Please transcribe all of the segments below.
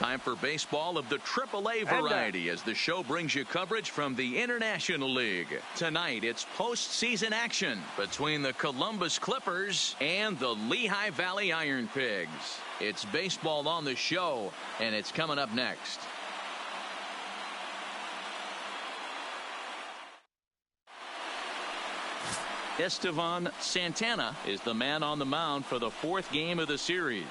Time for baseball of the AAA variety as the show brings you coverage from the International League. Tonight, it's postseason action between the Columbus Clippers and the Lehigh Valley Iron Pigs. It's baseball on the show, and it's coming up next. Estevan Santana is the man on the mound for the fourth game of the series.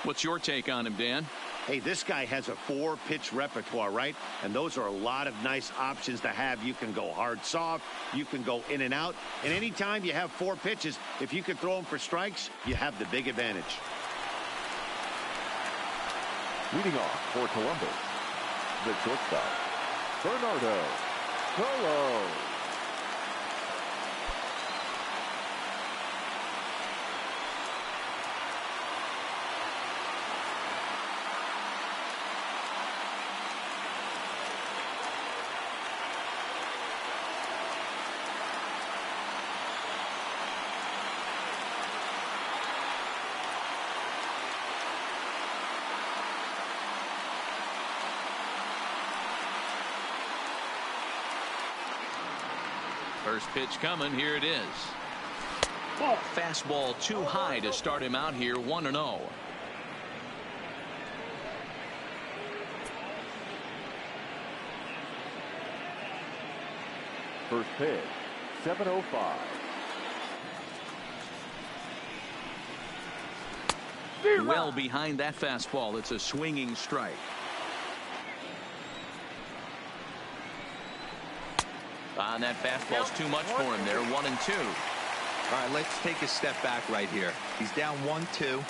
What's your take on him, Dan? Hey, this guy has a 4-pitch repertoire, right? And those are a lot of nice options to have. You can go hard, soft. You can go in and out. And anytime you have 4 pitches, if you can throw them for strikes, you have the big advantage. Leading off for Columbus, the shortstop, Bernardo Colo. First pitch coming. Here it is. Fastball too high to start him out here, 1-0. First pitch, 7:05. Well behind that fastball. It's a swinging strike. And that fastball's too much for him there. 1-2. All right, let's take a step back right here. He's down 1-2,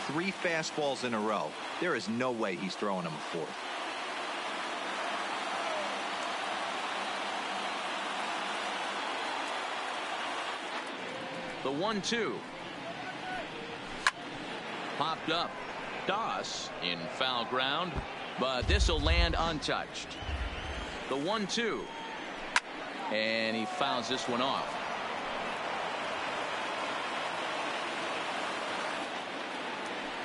3 fastballs in a row. There is no way he's throwing him a fourth. The 1-2. Popped up. Doss in foul ground, but this will land untouched. The 1-2. And he fouls this one off.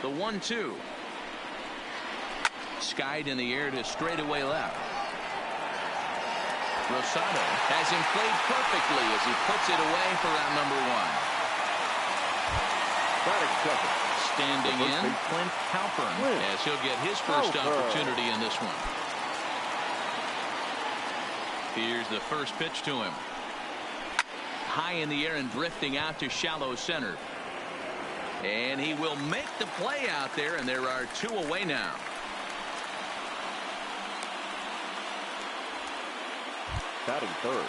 The 1-2. Skied in the air to straightaway left. Rosado has him played perfectly as he puts it away for round number 1. Standing in, Clint Halpern, as he'll get his first opportunity in this one. Here's the first pitch to him. High in the air and drifting out to shallow center. And he will make the play out there, and there are 2 away now. Batting third.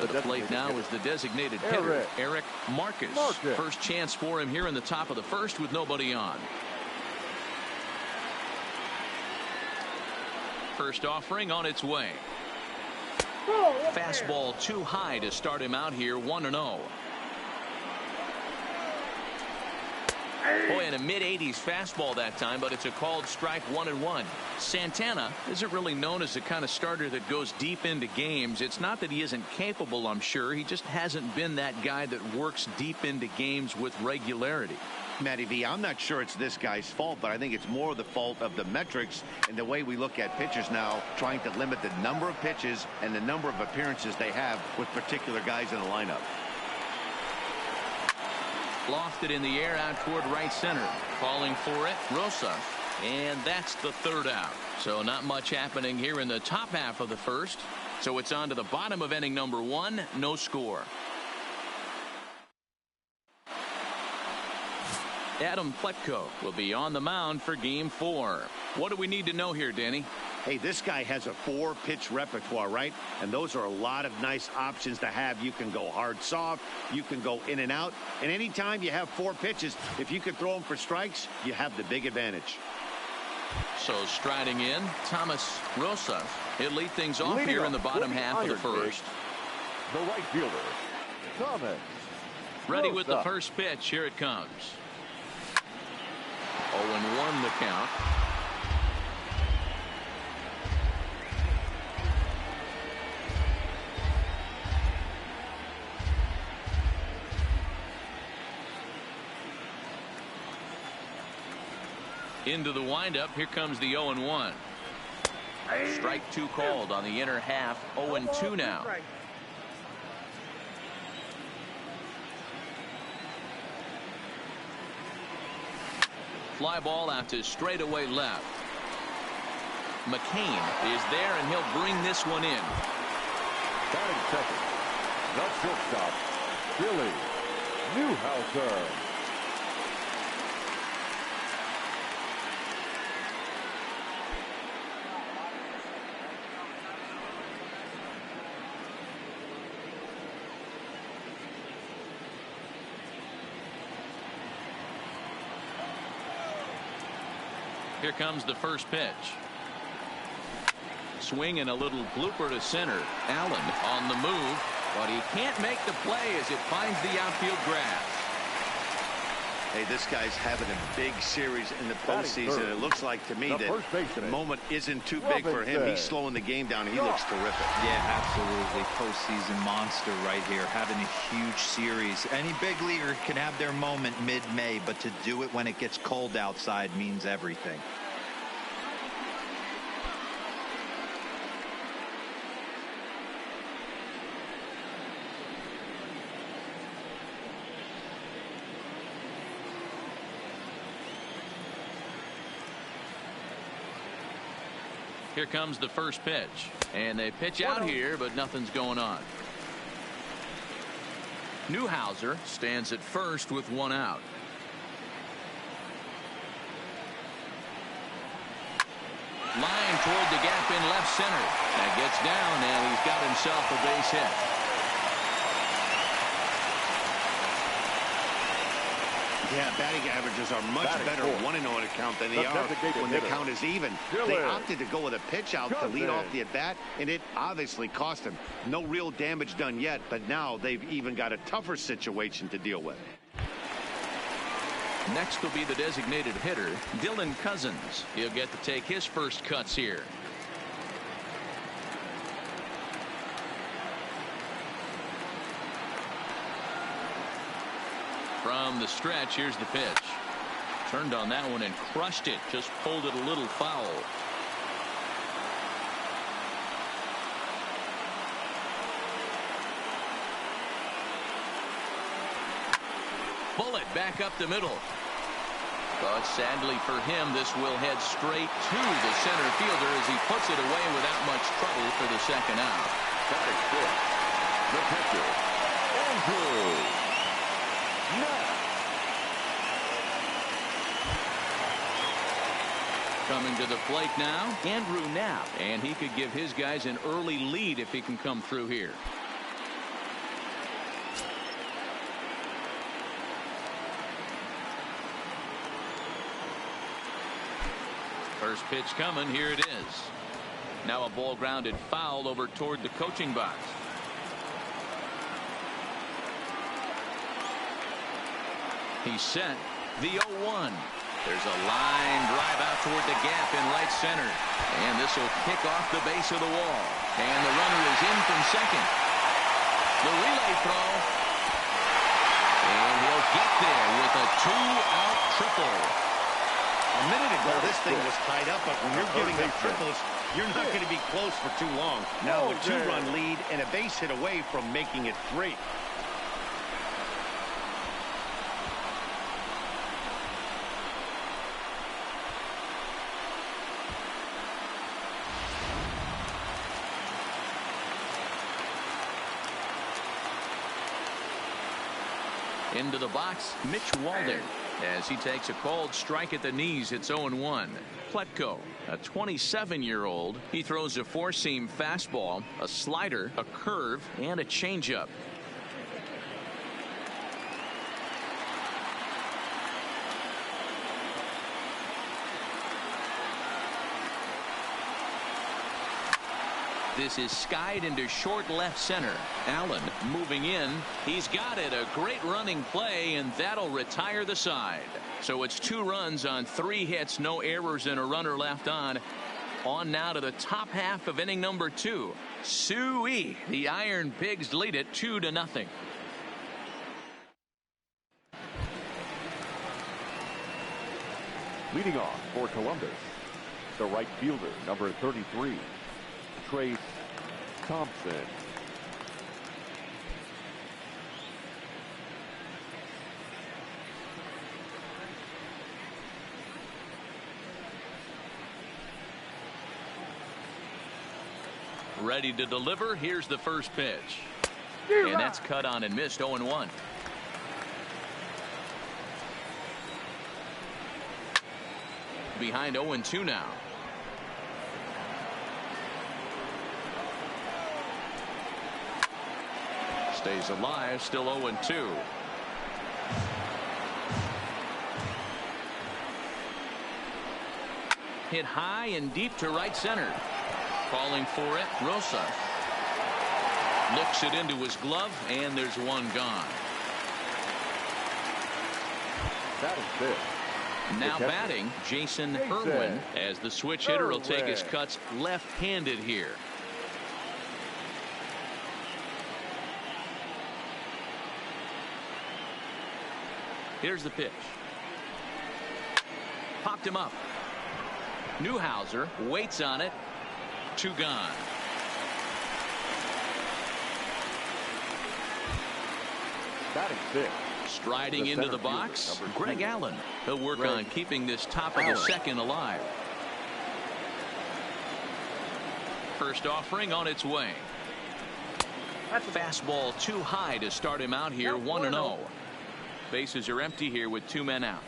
To the plate now is the designated hitter, Eric Marcus. First chance for him here in the top of the first with nobody on. First offering on its way. Fastball too high to start him out here, 1-0. Boy, in a mid-80s fastball that time, but it's a called strike, 1-1. Santana isn't really known as the kind of starter that goes deep into games. It's not that he isn't capable, I'm sure. He just hasn't been that guy that works deep into games with regularity. Matty V, I'm not sure it's this guy's fault, but I think it's more the fault of the metrics and the way we look at pitchers now, trying to limit the number of pitches and the number of appearances they have with particular guys in the lineup. Lofted in the air out toward right center. Calling for it, Rosa. And that's the third out. So not much happening here in the top half of the first. So it's on to the bottom of inning number 1. No score. Adam Pletko will be on the mound for game 4. What do we need to know here, Danny? Hey, this guy has a 4-pitch repertoire, right? And those are a lot of nice options to have. You can go hard, soft. You can go in and out. And anytime you have 4 pitches, if you can throw them for strikes, you have the big advantage. So striding in, Thomas Rosa. He'll lead things off here in the bottom half of the first. The right fielder, Thomas. Ready with the first pitch. Here it comes. 0-1 the count. Into the windup. Here comes the 0-1. Strike two called on the inner half. 0-2 now. Fly ball out to straightaway left. McCain is there, and he'll bring this one in. Batting second, the shortstop, Billy Newhouser. Here comes the first pitch. Swing and a little blooper to center. Allen on the move, but he can't make the play as it finds the outfield grass. Hey, this guy's having a big series in the postseason. It looks like to me that the moment isn't too big for him. He's slowing the game down. He looks terrific. Yeah, absolutely. Postseason monster right here, having a huge series. Any big leaguer can have their moment mid-May, but to do it when it gets cold outside means everything. Here comes the first pitch, and they pitch out here, but nothing's going on. Newhouser stands at first with one out. Line toward the gap in left center. That gets down, and he's got himself a base hit. Yeah, batting averages are much better 1-0 at a count than they are when the count is even. They opted to go with a pitch out to lead off the at-bat, and it obviously cost them. No real damage done yet, but now they've even got a tougher situation to deal with. Next will be the designated hitter, Dylan Cousins. He'll get to take his first cuts here. From the stretch, here's the pitch. Turned on that one and crushed it. Just pulled it a little foul. Bullet back up the middle. But sadly for him, this will head straight to the center fielder as he puts it away without much trouble for the second out. Batting fifth, the pitcher, Andrew. Coming to the plate now, Andrew Knapp, and he could give his guys an early lead if he can come through here. First pitch coming, here it is. Now a ball grounded foul over toward the coaching box. He's set. The 0-1. There's a line drive out toward the gap in right center. And this will kick off the base of the wall. And the runner is in from second. The relay throw. And he'll get there with a two-out triple. A minute ago, this thing was tied up, but when you're giving up triples, you're not going to be close for too long. Now a two-run lead and a base hit away from making it 3. Into the box, Mitch Walden, as he takes a called strike at the knees. It's 0-1. Pletko, a 27-year-old. He throws a four-seam fastball, a slider, a curve, and a changeup. This is skied into short left center. Allen moving in. He's got it. A great running play, and that'll retire the side. So it's 2 runs on 3 hits, no errors, and a runner left on. On now to the top half of inning number 2. Suey. The Iron Pigs lead it 2-0. Leading off for Columbus, the right fielder, number 33, Trace Thompson. Ready to deliver. Here's the first pitch. And that's cut on and missed. 0-1. Behind 0-2 now. Stays alive. Still 0-2. Hit high and deep to right center. Calling for it, Rosa. Looks it into his glove, and there's one gone. That is it. Now batting, Jason Irwin, as the switch hitter will take his cuts left-handed here. Here's the pitch. Popped him up. Newhouser waits on it. 2 gone. Batting fifth. Striding into the box, Greg Allen. He'll work on keeping this top of the second alive. First offering on its way. Fastball too high to start him out here. 1-0. Bases are empty here with 2 men out.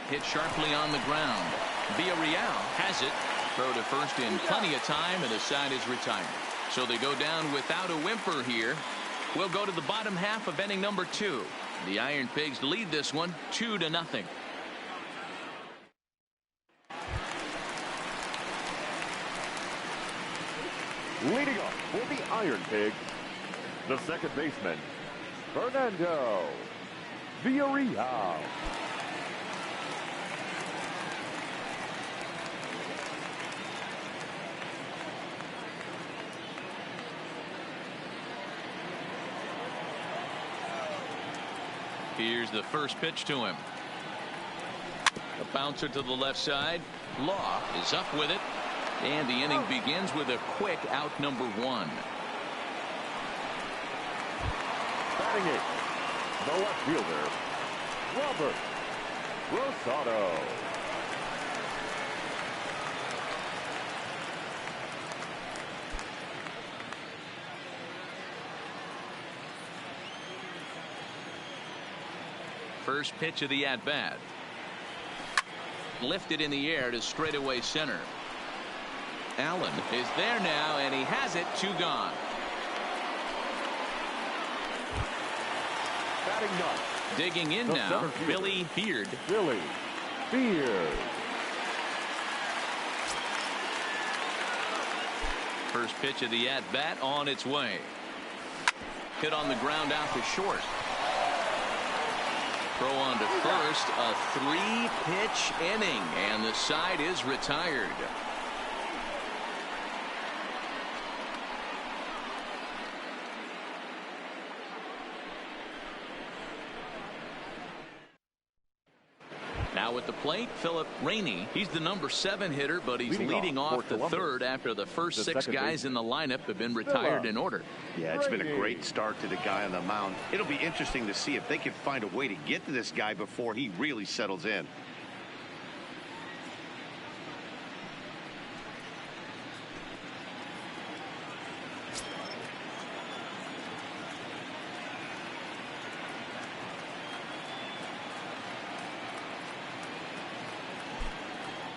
Hit sharply on the ground. Villarreal has it. Throw to first in plenty of time, and the side is retired. So they go down without a whimper here. We'll go to the bottom half of inning number 2. The Iron Pigs lead this one 2-0. Leading off for the Iron Pigs, the second baseman, Fernando Villarreal. Here's the first pitch to him. A bouncer to the left side. Law is up with it. And the inning begins with a quick out number 1. Batting it, the left fielder, Robert Rosado. First pitch of the at-bat. Lifted in the air to straightaway center. Allen is there now, and he has it. 2 gone. Batting ninth. Digging in The now, center fielder, Billy Beard. Billy Beard. First pitch of the at-bat on its way. Hit on the ground out to short. Throw on to first. A 3-pitch inning, and the side is retired. Now at the plate, Philip Rainey. He's the number 7 hitter, but he's leading off the third after the first 6 guys in the lineup have been retired in order. Yeah, it's been a great start to the guy on the mound. It'll be interesting to see if they can find a way to get to this guy before he really settles in.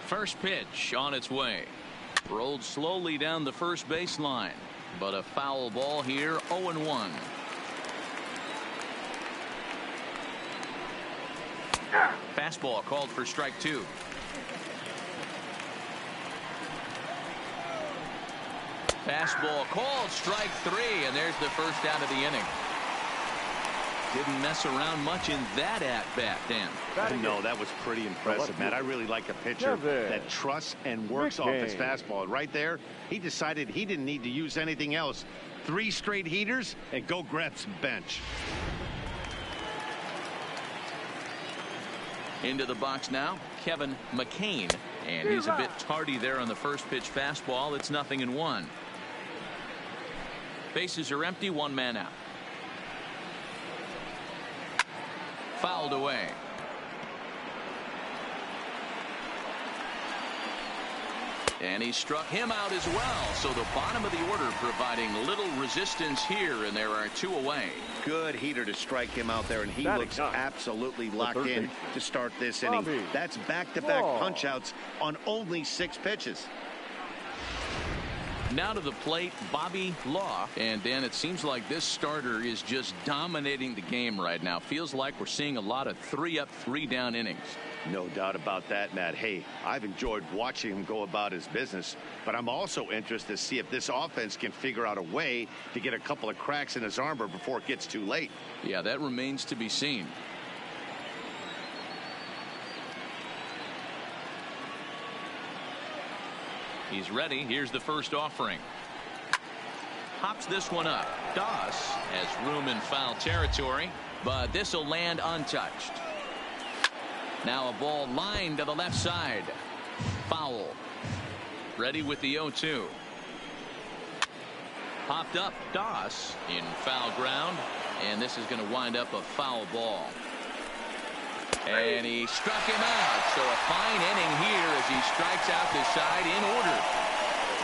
First pitch on its way. Rolled slowly down the first baseline, but a foul ball here. 0-1. Fastball called for strike 2. Fastball called strike 3, and there's the first out of the inning. Didn't mess around much in that at-bat, Dan. No, that was pretty impressive, man. I really like a pitcher that trusts and works off his fastball. Right there, he decided he didn't need to use anything else. 3 straight heaters and go grab some bench. Into the box now, Kevin McCain. And he's a bit tardy there on the first pitch fastball. It's 0-1. Bases are empty, one man out. Fouled away. And he struck him out as well. So the bottom of the order providing little resistance here, and there are 2 away. Good heater to strike him out there, and he looks absolutely locked in to start this inning. That's back-to-back punch-outs on only 6 pitches. Now to the plate, Bobby Law. And Dan, it seems like this starter is just dominating the game right now. Feels like we're seeing a lot of 3-up, 3-down innings. No doubt about that, Matt. Hey, I've enjoyed watching him go about his business, but I'm also interested to see if this offense can figure out a way to get a couple of cracks in his armor before it gets too late. Yeah, that remains to be seen. He's ready. Here's the first offering. Hops this one up. Doss has room in foul territory, but this will land untouched. Now a ball lined to the left side. Foul. Ready with the 0-2. Popped up. Doss in foul ground, and this is going to wind up a foul ball. And he struck him out. So a fine inning here as he strikes out the side in order.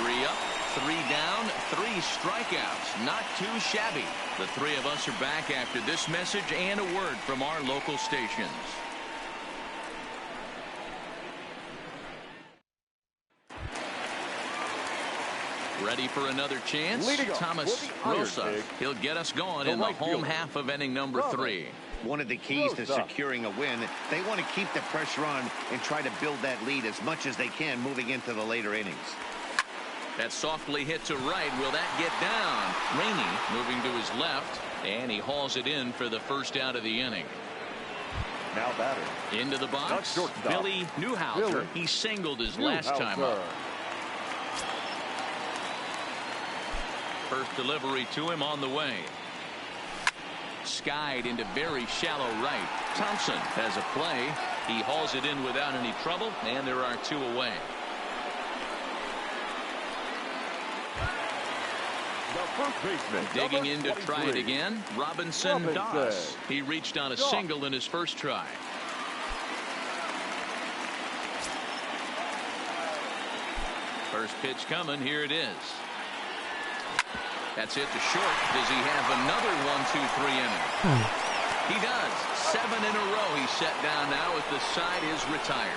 3 up, 3 down, 3 strikeouts. Not too shabby. The 3 of us are back after this message and a word from our local stations. Ready for another chance? Thomas Rosa. He'll get us going in the home half of inning number 3. One of the keys to securing a win, they want to keep the pressure on and try to build that lead as much as they can moving into the later innings. That softly hit to right. Will that get down? Rainey moving to his left, and he hauls it in for the first out of the inning. Now batter. Into the box, Billy Newhouser. He singled his last time up. First delivery to him on the way. Skied into very shallow right. Thompson has a play. He hauls it in without any trouble, and there are 2 away. The first baseman. Digging in to try it again. Robinson Doss. He reached on a single in his first try. First pitch coming. Here it is. That's it to short. Does he have another 1-2-3 inning? He does. 7 in a row he's set down now as the side is retired.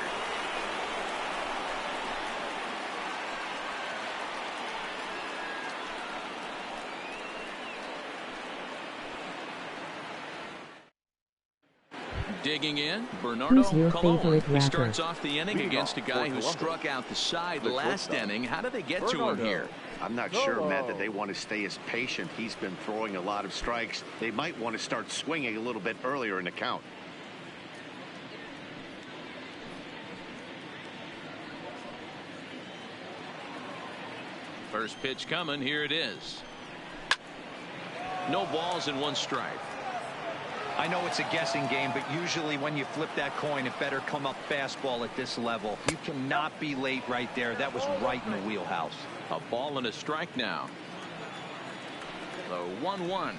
Digging in, Bernardo Colon. He starts off the inning against a guy who struck out the side last inning. How do they get to him here? I'm not sure, Matt, that they want to stay as patient. He's been throwing a lot of strikes. They might want to start swinging a little bit earlier in the count. First pitch coming. Here it is. No balls and 1 strike. I know it's a guessing game, but usually when you flip that coin, it better come up fastball at this level. You cannot be late right there. That was right in the wheelhouse. A ball and a strike now. The 1-1.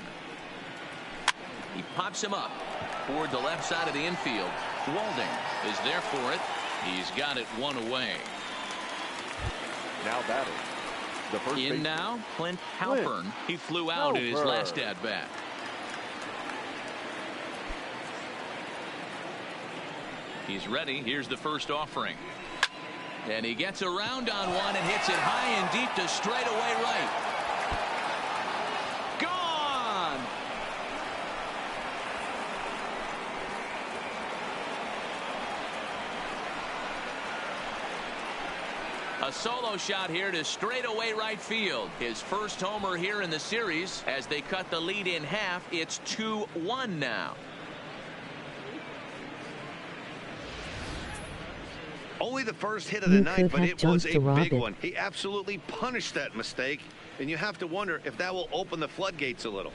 He pops him up toward the left side of the infield. Walding is there for it. He's got it 1 away. Now batting. The first in now, Clint Halpern. He flew out in his last at bat. He's ready. Here's the first offering. And he gets around on one and hits it high and deep to straightaway right. Gone! A solo shot here to straightaway right field. His first homer here in the series as they cut the lead in half. It's 2-1 now. Only the first hit of the night, but it was a big one. He absolutely punished that mistake, and you have to wonder if that will open the floodgates a little.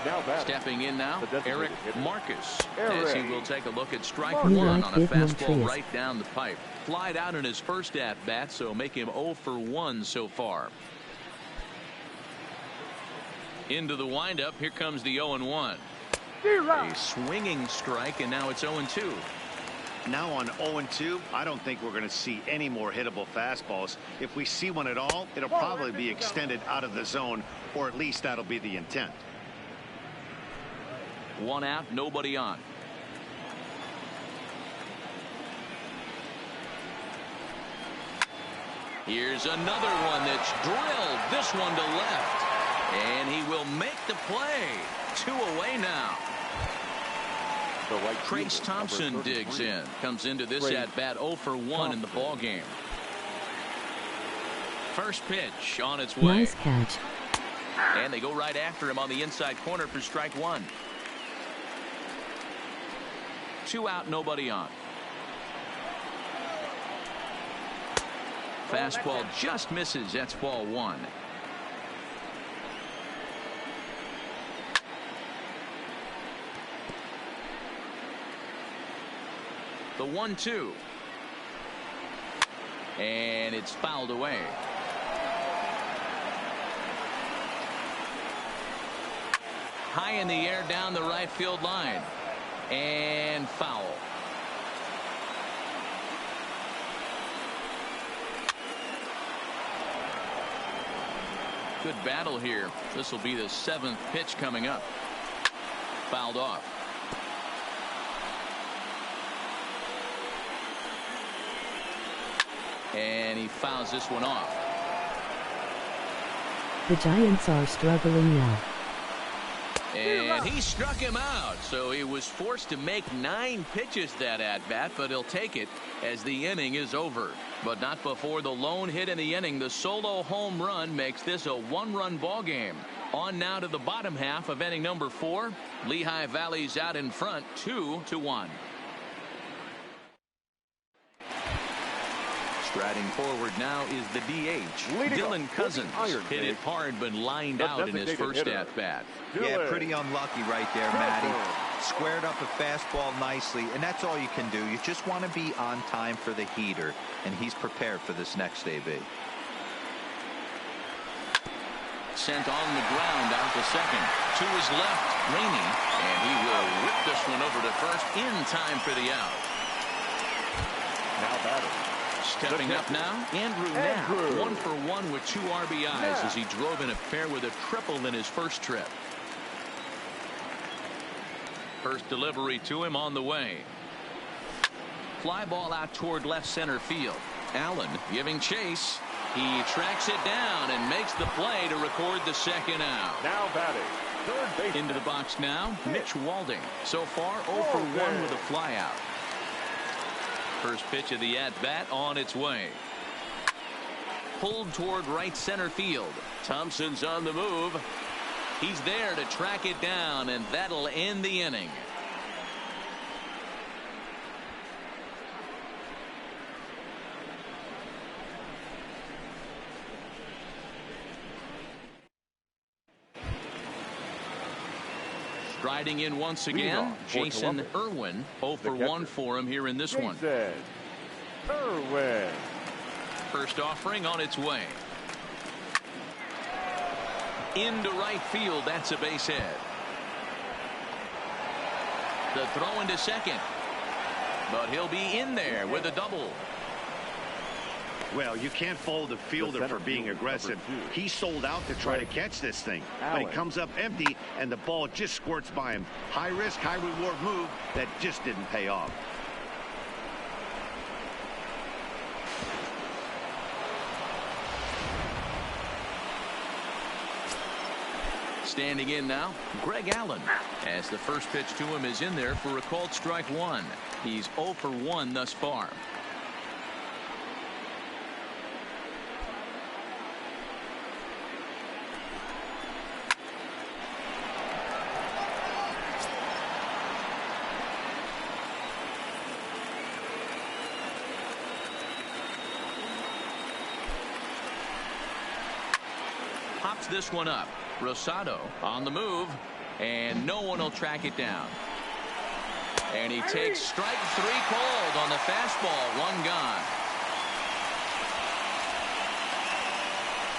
Now batting. Stepping in now, The designated Eric hitter. Marcus, Eric. as he will take a look at strike Marcus. one on a fastball Montreal. right down the pipe. Flied out in his first at-bat, so make him 0 for 1 so far. Into the windup, here comes the 0-1. A swinging strike, and now it's 0-2. Now on 0-2, I don't think we're going to see any more hittable fastballs. If we see one at all, it'll probably be extended out of the zone, or at least that'll be the intent. One out, nobody on. Here's another one that's drilled. This one to left. And he will make the play. 2 away now. Right Trace fielder, Thompson number 33. digs in. Comes into this Trace at-bat 0 for 1 in the ball game. First pitch on its way. Nice catch. And they go right after him on the inside corner for strike one. 2 out, nobody on. Fastball just misses. That's ball 1. The 1-2. And it's fouled away. High in the air down the right field line. And foul. Good battle here. This will be the 7th pitch coming up. Fouled off. And he fouls this one off. The Giants are struggling now. And he struck him out, so he was forced to make 9 pitches that at bat, but he'll take it as the inning is over. But not before the lone hit in the inning. The solo home run makes this a 1-run ball game. On now to the bottom half of inning number 4. Lehigh Valley's out in front, 2-1. Striding forward now is the DH. Leading Dylan off, Cousins Iron hit it Cage. hard but lined The out in his designated first hitter. at-bat. Yeah, pretty unlucky right there, Matty. Squared up a fastball nicely, and that's all you can do. You just want to be on time for the heater, and he's prepared for this next AB. Sent on the ground out to second. To his left, Rainey, and he will whip this one over to first in time for the out. Now batting. Stepping up now, Andrew Knapp, 1 for 1 with 2 RBIs as he drove in a pair with a triple in his first trip. First delivery to him on the way. Fly ball out toward left center field. Allen giving chase. He tracks it down and makes the play to record the second out. Now batting. Third base. Into the box now, Mitch Walding. So far 0 for 1 with a fly out. First pitch of the at-bat on its way. Pulled toward right center field. Thompson's on the move. He's there to track it down, and that'll end the inning. Striding in once again, Jason Irwin. 0 for 1 for him here in this one. Irwin. First offering on its way. Into right field. That's a base hit. The throw into second. But he'll be in there with a double. Well, you can't fault the fielder for being aggressive. He sold out to try to catch this thing. But he comes up empty, and the ball just squirts by him. High risk, high reward move that just didn't pay off. Standing in now, Greg Allen, as the first pitch to him is in there for a called strike 1. He's 0 for 1 thus far. Pops this one up. Rosado on the move, And no one will track it down. And he takes strike 3 called on the fastball. 1 gone.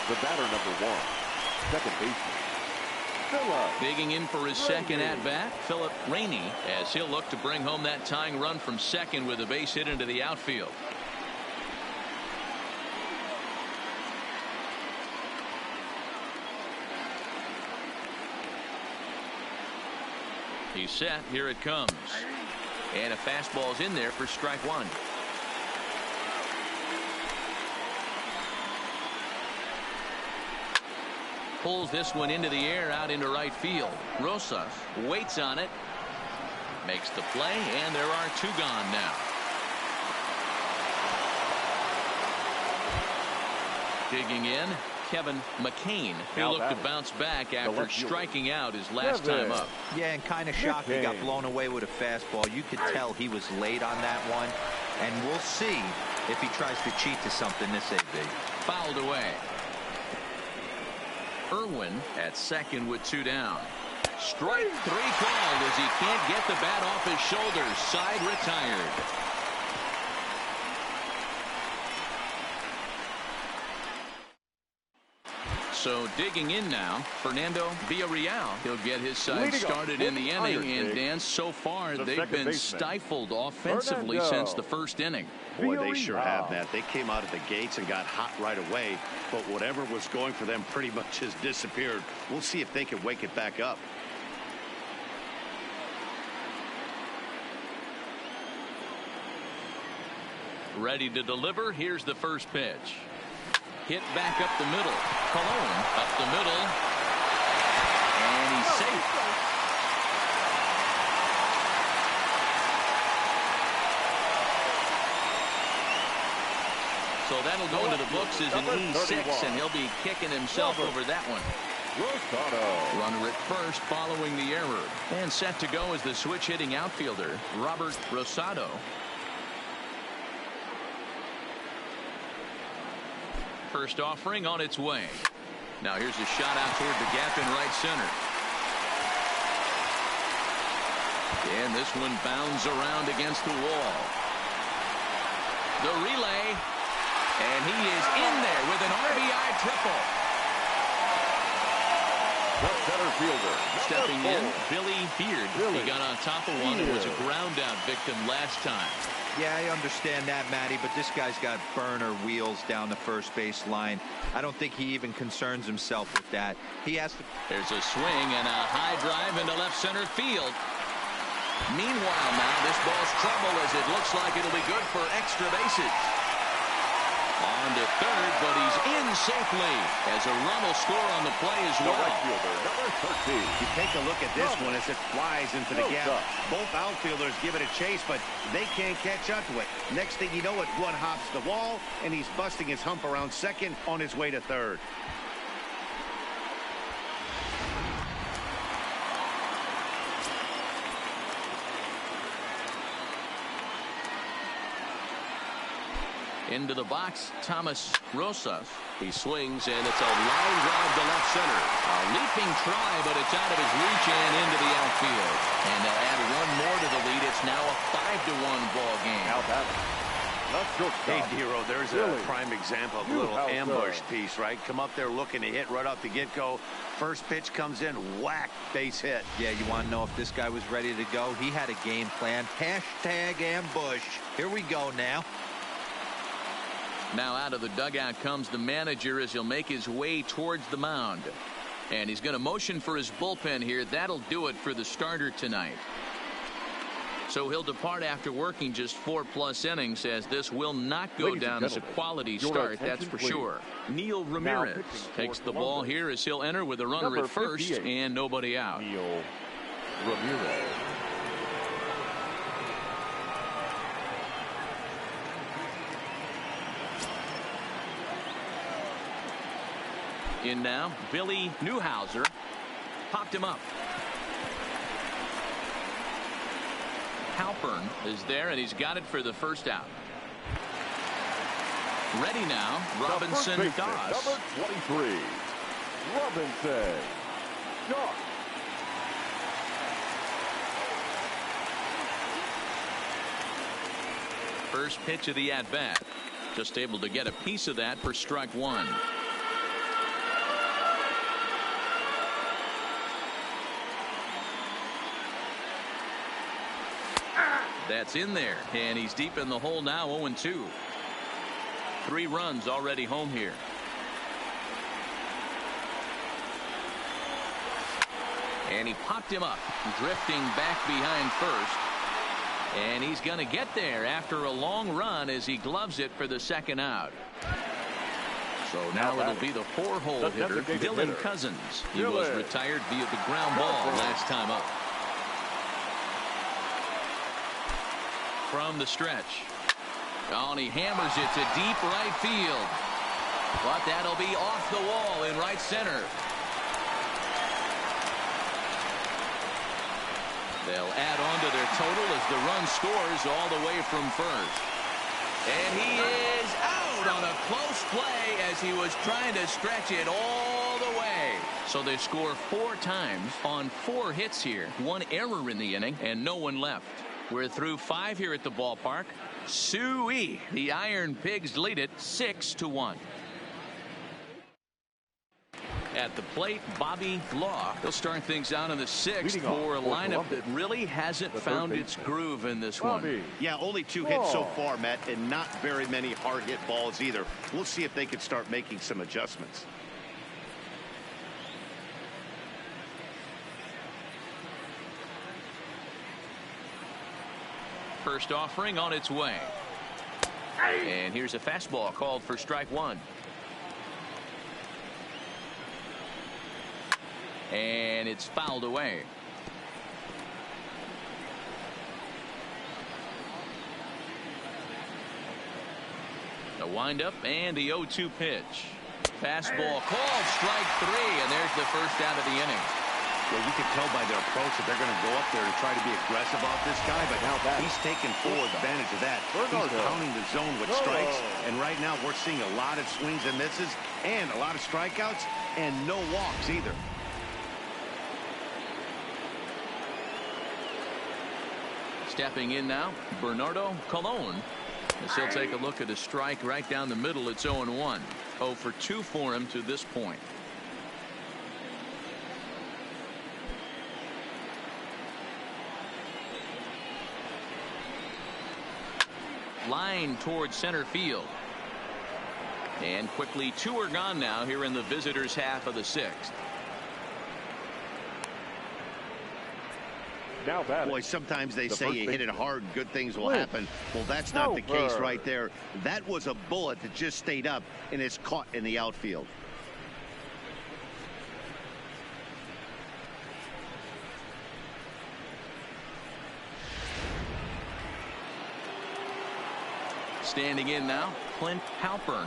The batter, number 1, second baseman, Philip. Digging in for his second at-bat, Philip Rainey, as he'll look to bring home that tying run from second with a base hit into the outfield. He's set. Here it comes. And a fastball's in there for strike 1. Pulls this one into the air out into right field. Rosas waits on it. Makes the play, and there are 2 gone now. Digging in, Kevin McCain. He'll look to bounce back after striking out his last time up. Yeah, and kind of shocked he got blown away with a fastball. You could tell he was late on that one. And we'll see if he tries to cheat to something this AB. Fouled away. Irwin at second with 2 down. Strike 3 called as he can't get the bat off his shoulders. Side retired. So digging in now, Fernando Villarreal. He'll get his side started in the inning. And Dan, so far they've been stifled offensively since the first inning. Boy, they sure have, Matt. They came out of the gates and got hot right away, but whatever was going for them pretty much has disappeared. We'll see if they can wake it back up. Ready to deliver. Here's the first pitch. Hit back up the middle. Colon up the middle. And he's safe. So that'll go into the books as an E6, and he'll be kicking himself over that one. Runner at first following the error. And set to go is the switch-hitting outfielder, Robert Rosado. First offering on its way. Now here's a shot out toward the gap in right center. And this one bounds around against the wall. The relay. And he is in there with an RBI triple. The center fielder. Stepping in, Billy Beard. He got on top of one and was a ground out victim last time. Yeah, I understand that, Matty, but this guy's got burner wheels down the first base line. I don't think he even concerns himself with that. He has to. There's a swing and a high drive into left center field. Meanwhile, now this ball's trouble as it looks like it'll be good for extra bases. On to third, but he's in safely as a run will score on the play as well. Right fielder, number 13. You take a look at this one as it flies into the gap. Both outfielders give it a chase, but they can't catch up to it. Next thing you know it, one hops the wall, and he's busting his hump around second on his way to third. Into the box, Thomas Rosas. He swings, and it's a line drive to left center. A leaping try, but it's out of his reach and into the outfield. And they'll add one more to the lead. It's now a 5-1 ball game. Hey, Dero, there's a prime example of a little ambush piece, right? Come up there looking to hit right off the get-go. First pitch comes in, whack, base hit. Yeah, you want to know if this guy was ready to go? He had a game plan. Hashtag ambush. Here we go now. Now out of the dugout comes the manager as he'll make his way towards the mound. And he's going to motion for his bullpen here. That'll do it for the starter tonight. So he'll depart after working just 4+ innings, as this will not go down as a quality start, that's for sure. Neil Ramirez takes the ball here as he'll enter with a runner at first and nobody out. Neil Ramirez. In now, Billy Newhouser. Popped him up. Halpern is there, and he's got it for the first out. Ready now, Robinson Doss. Number 23, Robinson Doss. first pitch of the at-bat. Just able to get a piece of that for strike one. That's in there, and he's deep in the hole now. 0-2. 3 runs already home here. And he popped him up, drifting back behind first. And he's going to get there after a long run as he gloves it for the second out. So now it'll be the 4-hole hitter, Dylan Cousins. He was retired via the ground ball last time up. From the stretch. Oh, and he hammers it to deep right field. But that'll be off the wall in right center. They'll add on to their total as the run scores all the way from first. And he is out on a close play as he was trying to stretch it all the way. So they score 4 times on 4 hits here. 1 error in the inning and no one left. We're through 5 here at the ballpark. Suey, the Iron Pigs lead it 6-1. At the plate, Bobby Law. He'll start things out in the 6th for a lineup that really hasn't found its groove in this one. Yeah, only 2 hits so far, Matt, and not very many hard hit balls either. We'll see if they can start making some adjustments. First offering on its way. And here's a fastball called for strike one. And it's fouled away. The windup and the 0-2 pitch. Fastball called strike 3, and there's the first out of the inning. Well, you can tell by their approach that they're going to go up there to try to be aggressive off this guy, but now he's taking full advantage of that. He's pounding the zone with strikes, and right now we're seeing a lot of swings and misses and a lot of strikeouts and no walks either. Stepping in now, Bernardo Colon. As he'll take a look at a strike right down the middle. It's 0-1. 0 for 2 for him to this point. Line towards center field. And quickly 2 are gone now here in the visitors' half of the 6th. Now Boy, sometimes they say you hit it hard, good things will happen. Well, that's not the case right there. That was a bullet that just stayed up and is caught in the outfield. Standing in now, Clint Halpern.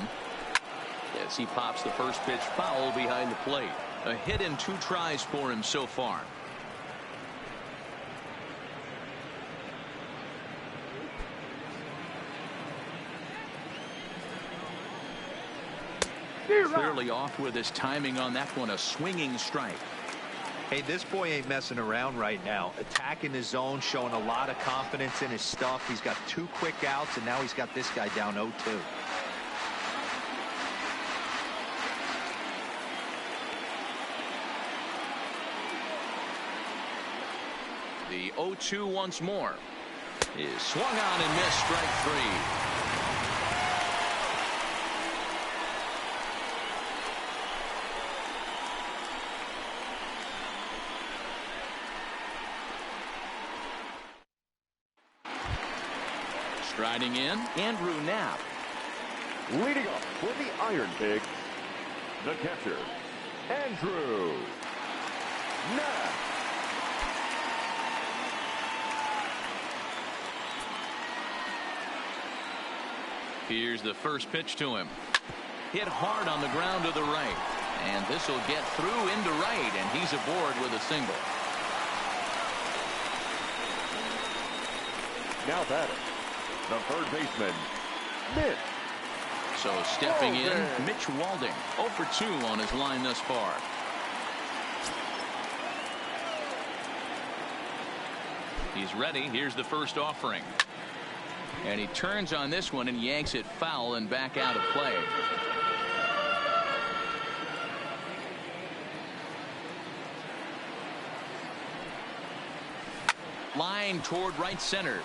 As he pops the first pitch foul behind the plate. A hit in 2 tries for him so far. Clearly off with his timing on that one. A swinging strike. Hey, this boy ain't messing around right now. Attacking his zone, showing a lot of confidence in his stuff. He's got 2 quick outs, and now he's got this guy down 0-2. The 0-2 once more. Is swung on and missed, strike 3. Striding in, Andrew Knapp. Leading off for the Iron Pigs, the catcher, Andrew Knapp. Here's the first pitch to him. Hit hard on the ground to the right. And this will get through into right, and he's aboard with a single. Now batting, the third baseman, Mitch. So stepping in, Mitch Walding. 0 for 2 on his line thus far. He's ready. Here's the first offering. And he turns on this one and yanks it foul and back out of play. Line toward right center.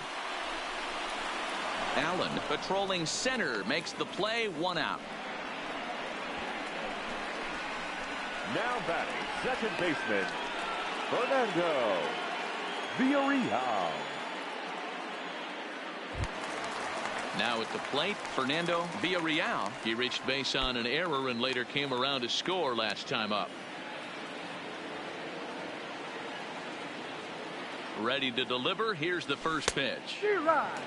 Allen patrolling center makes the play, 1 out. Now batting, second baseman, Fernando Villarreal. Now at the plate, Fernando Villarreal. He reached base on an error and later came around to score last time up. Ready to deliver. Here's the first pitch.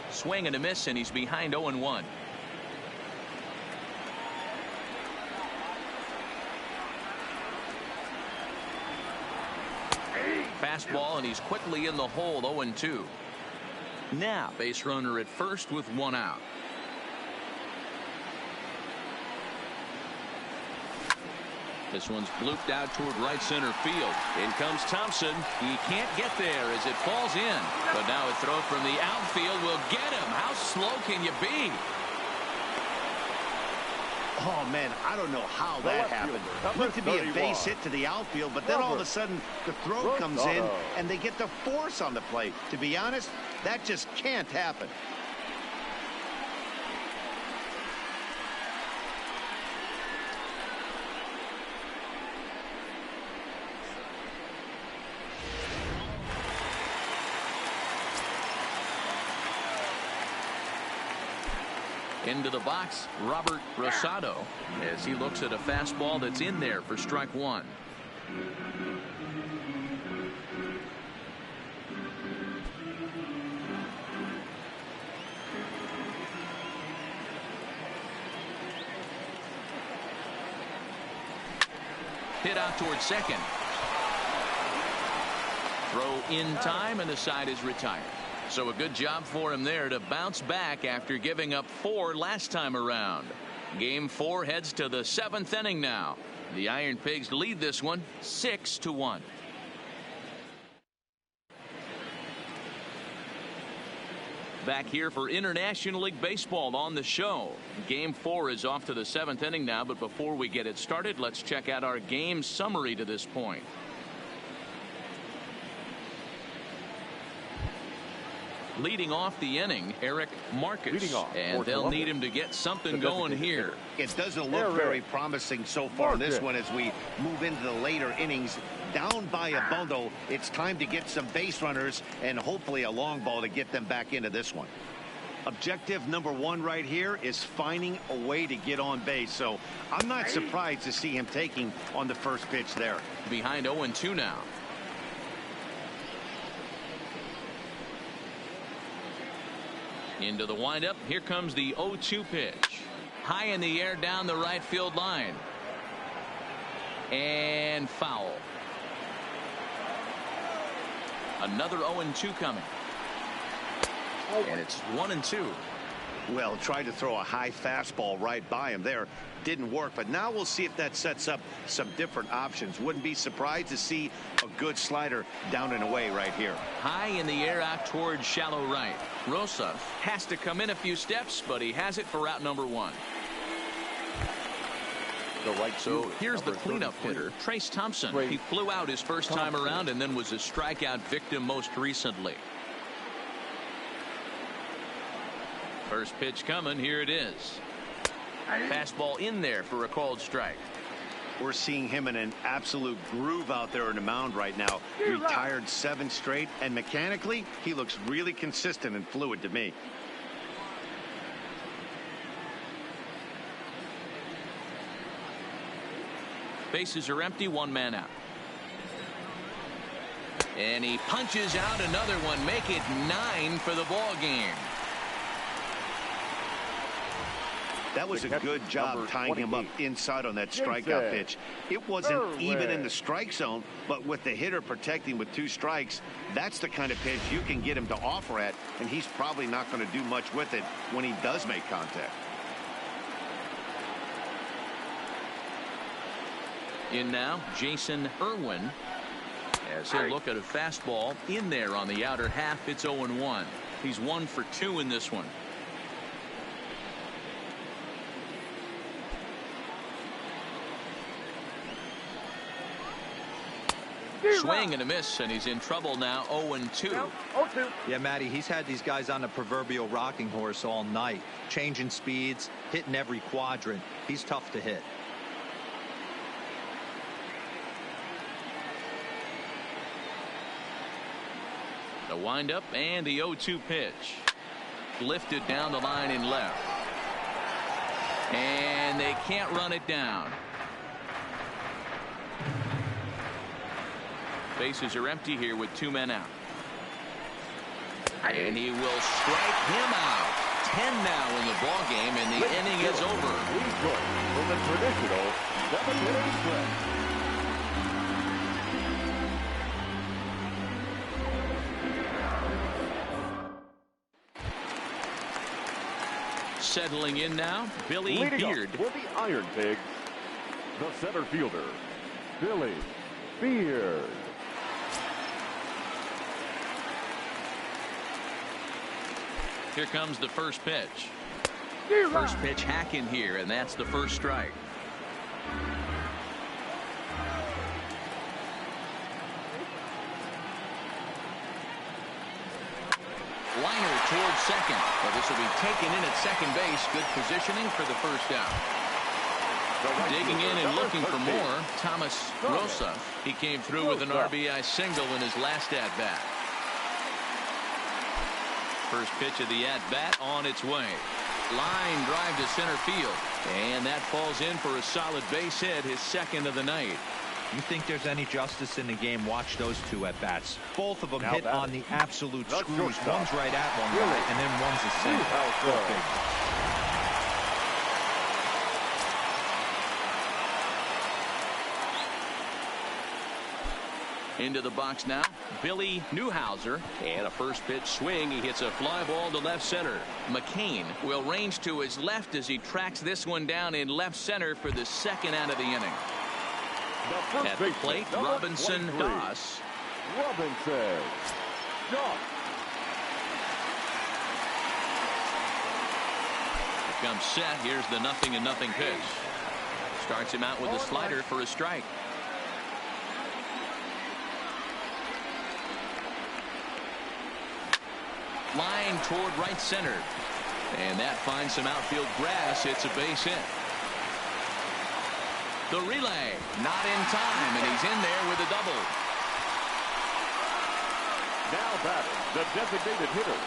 Swing and a miss, and he's behind 0-1. Fastball, and he's quickly in the hole, 0-2. Now, base runner at first with 1 out. This one's blooped out toward right center field. In comes Thompson. He can't get there as it falls in. But now a throw from the outfield will get him. How slow can you be? Oh, man, I don't know how that happened. Looked to be a base hit to the outfield, but then all of a sudden the throw comes in and they get the force on the play. To be honest, that just can't happen. Into the box, Robert Rosado, as he looks at a fastball that's in there for strike 1. Hit out towards second. Throw in time, and the side is retired. So a good job for him there to bounce back after giving up 4 last time around. Game 4 heads to the 7th inning now. The Iron Pigs lead this one 6-1. Back here for International League Baseball on the show. Game 4 is off to the 7th inning now, but before we get it started, let's check out our game summary to this point. Leading off the inning, Eric Marcus, and they'll need him to get something going here. It doesn't look very promising so far in this one as we move into the later innings. Down by a bundle, it's time to get some base runners and hopefully a long ball to get them back into this one. Objective number 1 right here is finding a way to get on base, so I'm not surprised to see him taking on the first pitch there. Behind 0-2 now. Into the windup. Here comes the 0-2 pitch. High in the air down the right field line. And foul. Another 0-2 coming. And it's 1-2. Well, tried to throw a high fastball right by him there. Didn't work, but now we'll see if that sets up some different options. Wouldn't be surprised to see a good slider down and away right here. High in the air out towards shallow right. Rosa has to come in a few steps, but he has it for route number 1. So here's the cleanup hitter, Trace Thompson. He flew out his first time around and then was a strikeout victim most recently. First pitch coming. Here it is. Fastball in there for a called strike. We're seeing him in an absolute groove out there in the mound right now. Retired 7 straight, and mechanically, he looks really consistent and fluid to me. Bases are empty, 1 man out. And he punches out another one, make it 9 for the ball game. That was a good job tying him up inside on that strikeout pitch. It wasn't even in the strike zone, but with the hitter protecting with 2 strikes, that's the kind of pitch you can get him to offer at, and he's probably not going to do much with it when he does make contact. In now, Jason Irwin, as he'll look at a fastball in there on the outer half. It's 0-1. He's 1 for 2 in this one. swing and a miss, and he's in trouble now. 0-2. Yeah, Matty, he's had these guys on the proverbial rocking horse all night, changing speeds, hitting every quadrant. He's tough to hit. The windup and the 0-2 pitch. Lifted down the line in left. And they can't run it down. Bases are empty here with 2 men out. And he will strike him out. 10 now in the ball game, and the inning is over. From the traditional 7-inning stretch. Settling in now, Billy Beard. For the Iron Pigs, the center fielder, Billy Beard. Here comes the first pitch. First pitch hacking here, and that's the first strike. Liner towards second. Well, this will be taken in at second base. Good positioning for the first out. Digging in and looking for more, Thomas Rosa. He came through with an RBI single in his last at-bat. First pitch of the at-bat on its way. Line drive to center field. And that falls in for a solid base hit, his second of the night. You think there's any justice in the game? Watch those 2 at-bats. Both of them hit on the absolute screws. One's right at one guy, and then one's a single. Into the box now, Billy Newhouser, and a first pitch swing. He hits a fly ball to left center. McCain will range to his left as he tracks this one down in left center for the second out of the inning. At the plate, Robinson Doss. Robinson Doss. Here comes set. Here's the 0-0 pitch. Starts him out with a slider for a strike. Line toward right center. And that finds some outfield grass. It's a base hit. The relay, not in time, and he's in there with a double. Now batting, the designated hitter,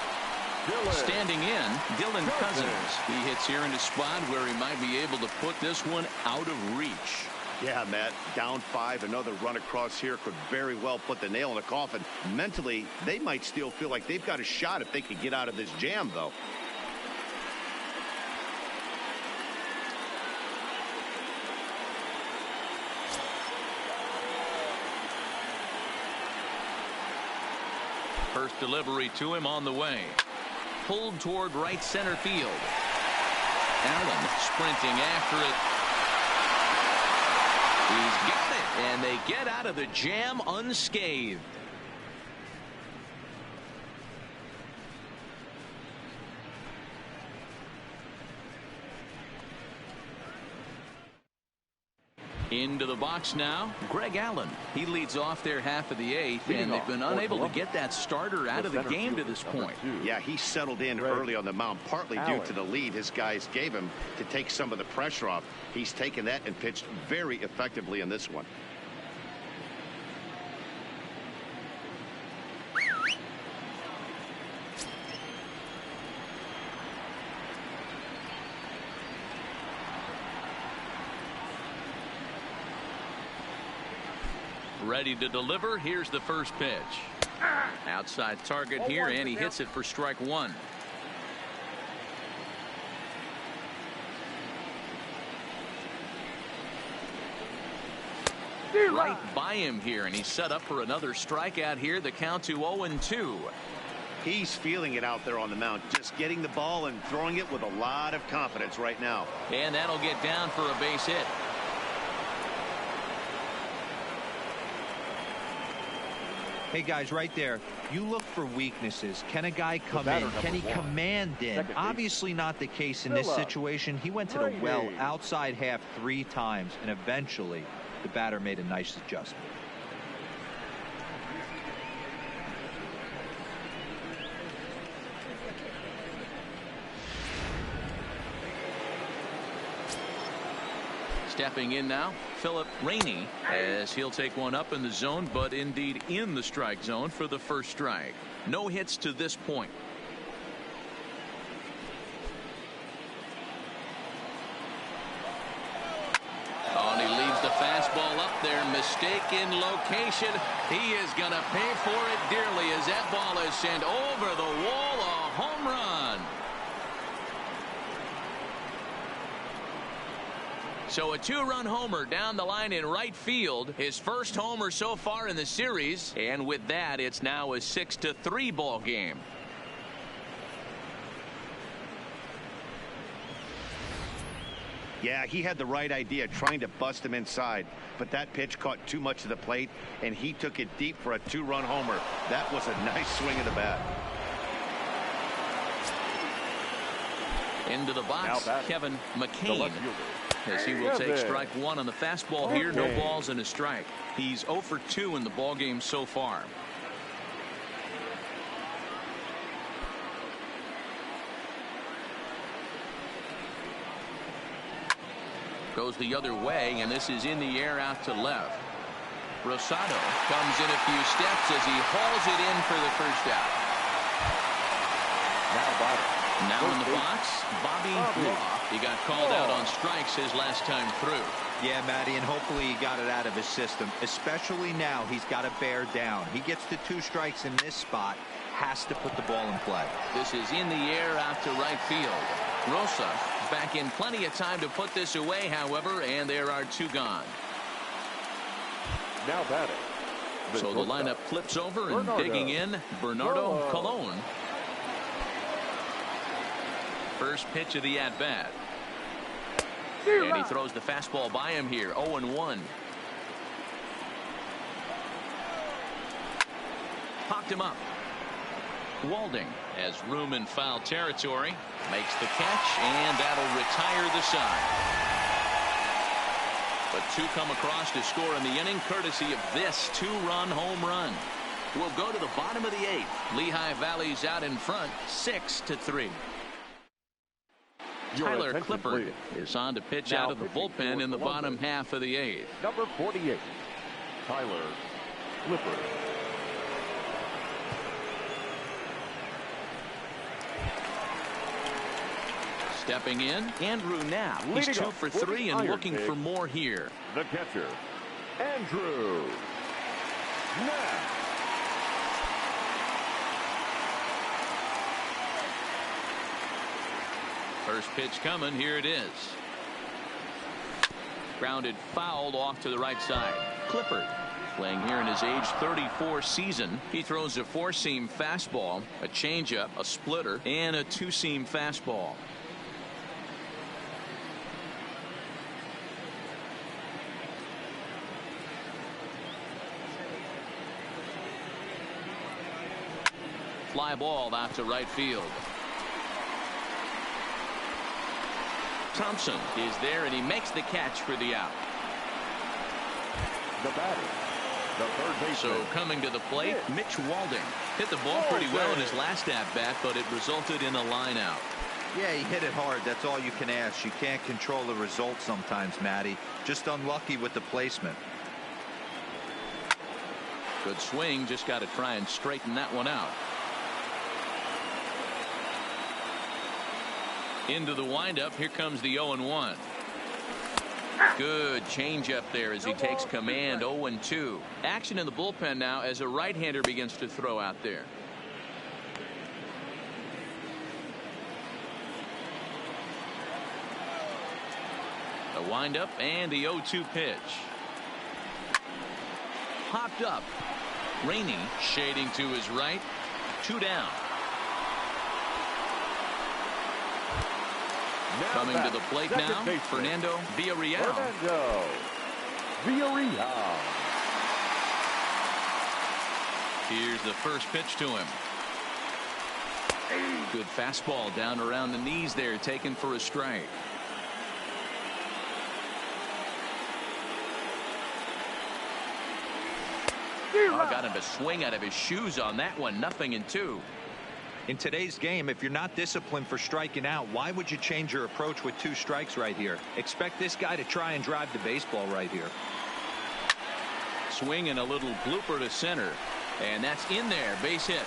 Dylan. Standing in, Dylan Cousins. He hits here in a spot where he might be able to put this one out of reach. Yeah, Matt, down 5, another run across here could very well put the nail in the coffin. Mentally, they might still feel like they've got a shot if they could get out of this jam, though. First delivery to him on the way. Pulled toward right center field. Allen sprinting after it. He's got it, and they get out of the jam unscathed. Into the box now, Greg Allen. He leads off their half of the 8th, and they've been unable to get that starter out of the game to this point. Yeah, he settled in early on the mound, partly due to the lead his guys gave him to take some of the pressure off. He's taken that and pitched very effectively in this one. Ready to deliver. Here's the first pitch. Outside target here, and he hits it for strike 1. Right by him here, and he's set up for another strikeout here. The count to 0-2. He's feeling it out there on the mound, just getting the ball and throwing it with a lot of confidence right now. And that'll get down for a base hit. Hey, guys, right there, you look for weaknesses. Can a guy come in? Can he command in? Obviously not the case in this situation. He went to the well outside half 3 times, and eventually the batter made a nice adjustment. Stepping in now, Philip Rainey, as he'll take one up in the zone, but indeed in the strike zone for the first strike. No hits to this point. Oh, and he leaves the fastball up there. Mistake in location. He is going to pay for it dearly as that ball is sent over the wall. A home run. So a two-run homer down the line in right field. His first homer so far in the series. And with that, it's now a 6-3 ball game. Yeah, he had the right idea, trying to bust him inside. But that pitch caught too much of the plate, and he took it deep for a two-run homer. That was a nice swing of the bat. Into the box, Kevin McCain, as he will take strike one on the fastball here. No balls and a strike. He's 0 for 2 in the ballgame so far. Goes the other way, and this is in the air out to left. Rosado comes in a few steps as he hauls it in for the first out. Now in the box, Bobby Law. He got called out on strikes his last time through. Yeah, Matty, and hopefully he got it out of his system. Especially now, he's got to bear down. He gets to 2 strikes in this spot, has to put the ball in play. This is in the air out to right field. Rosa back in plenty of time to put this away, however, and there are 2 gone. Now batting. So the lineup flips over and digging in, Bernardo Colon. First pitch of the at-bat. And he throws the fastball by him here, 0-1. Popped him up. Walding has room in foul territory. Makes the catch, and that'll retire the side. But 2 come across to score in the inning, courtesy of this 2-run home run. We'll go to the bottom of the 8th. Lehigh Valley's out in front, 6-3. Tyler Clippard is on to pitch out of the bullpen in the bottom half of the 8th. Number 48, Tyler Clippard. Stepping in, Andrew Knapp. He's 2 for 3 and looking for more here. The catcher, Andrew Knapp. First pitch coming. Here it is. Grounded fouled off to the right side. Clippard playing here in his age 34 season. He throws a 4-seam fastball, a changeup, a splitter, and a 2-seam fastball. Fly ball out to right field. Thompson is there, and he makes the catch for the out. The batter, the third baseman. So coming to the plate, Mitch Walding hit the ball pretty well in his last at-bat, but it resulted in a line out. Yeah, he hit it hard. That's all you can ask. You can't control the result sometimes, Matty. Just unlucky with the placement. Good swing. Just got to try and straighten that one out. Into the windup. Here comes the 0-1. Good changeup there as he takes command. 0-2. Action in the bullpen now as a right-hander begins to throw out there. The windup and the 0-2 pitch. Popped up. Rainey shading to his right. 2 down. Coming to the plate now, Fernando Villarreal. Fernando Villarreal. Here's the first pitch to him. Good fastball down around the knees there, taken for a strike. Got him to swing out of his shoes on that one. 0-2. In today's game, if you're not disciplined for striking out, why would you change your approach with 2 strikes right here? Expect this guy to try and drive the baseball right here. Swing and a little blooper to center. And that's in there. Base hit.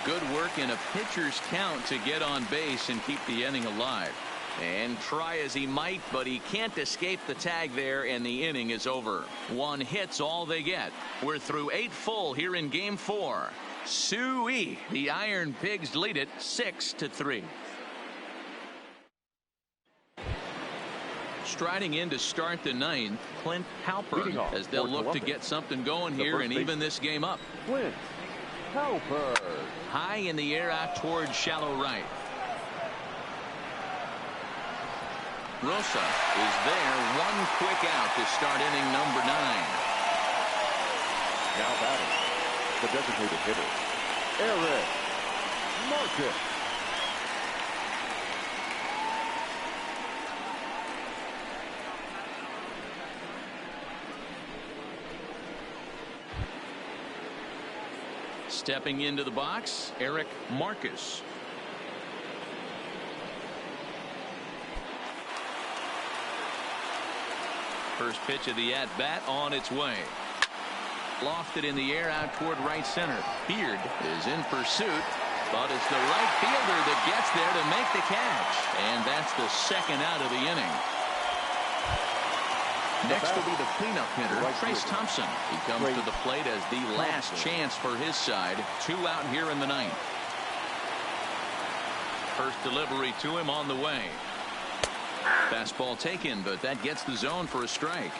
Good work in a pitcher's count to get on base and keep the inning alive. And try as he might, but he can't escape the tag there, and the inning is over. 1 hit's all they get. We're through 8 full here in Game 4. Suey. The Iron Pigs lead it 6-3. Striding in to start the 9th, Clint Halpern, as they'll look to get something going here and even this game up. Clint Halpern. High in the air out towards shallow right. Rosa is there. 1 quick out to start inning number 9. Now batting, the designated hitter, Eric Marcus. Stepping into the box, Eric Marcus. First pitch of the at-bat on its way. Lofted in the air out toward right center. Beard is in pursuit, but it's the right fielder that gets there to make the catch. And that's the 2nd out of the inning. Next will be the cleanup hitter, Trace Thompson. He comes to the plate as the last chance for his side. 2 out here in the 9th. First delivery to him on the way. Fastball taken, but that gets the zone for a strike.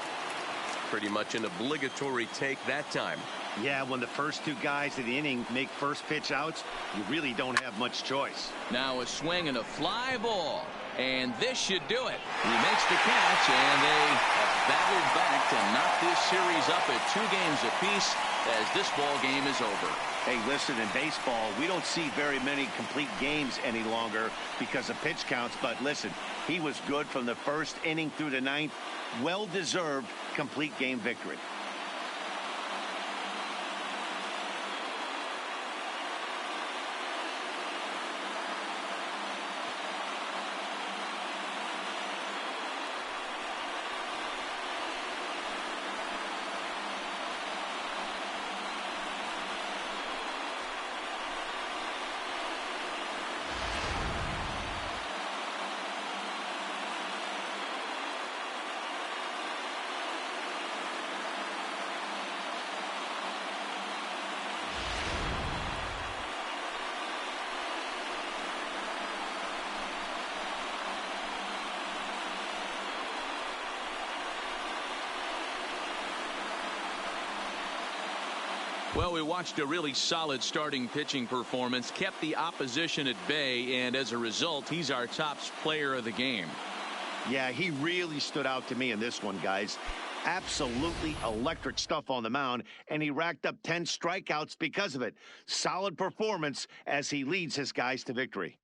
Pretty much an obligatory take that time. Yeah, when the first 2 guys of the inning make first pitch outs, you really don't have much choice. Now a swing and a fly ball. And this should do it. He makes the catch, and they have battled back to knock this series up at 2 games apiece as this ball game is over. Hey, listen, in baseball, we don't see very many complete games any longer because of pitch counts. But listen, he was good from the 1st inning through the 9th. Well-deserved complete game victory. Well, we watched a really solid starting pitching performance, kept the opposition at bay, and as a result, he's our top player of the game. Yeah, he really stood out to me in this one, guys. Absolutely electric stuff on the mound, and he racked up 10 strikeouts because of it. Solid performance as he leads his guys to victory.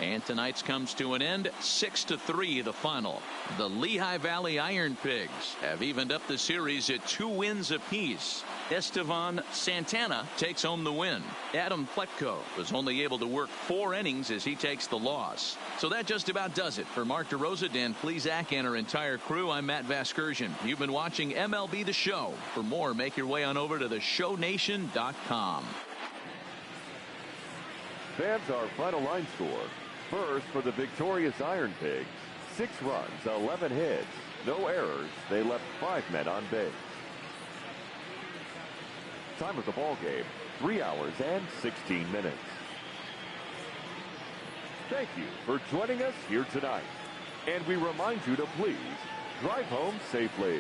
And tonight's comes to an end, 6-3 the final. The Lehigh Valley Iron Pigs have evened up the series at 2 wins apiece. Estevan Santana takes home the win. Adam Pletko was only able to work 4 innings as he takes the loss. So that just about does it. For Mark DeRosa, Dan Plesac, and our entire crew, I'm Matt Vasgersian. You've been watching MLB The Show. For more, make your way on over to theshownation.com. Fans, our final line score. First, for the victorious Iron Pigs, 6 runs, 11 hits, no errors. They left 5 men on base. Time of the ball game, 3 hours and 16 minutes. Thank you for joining us here tonight. And we remind you to please drive home safely.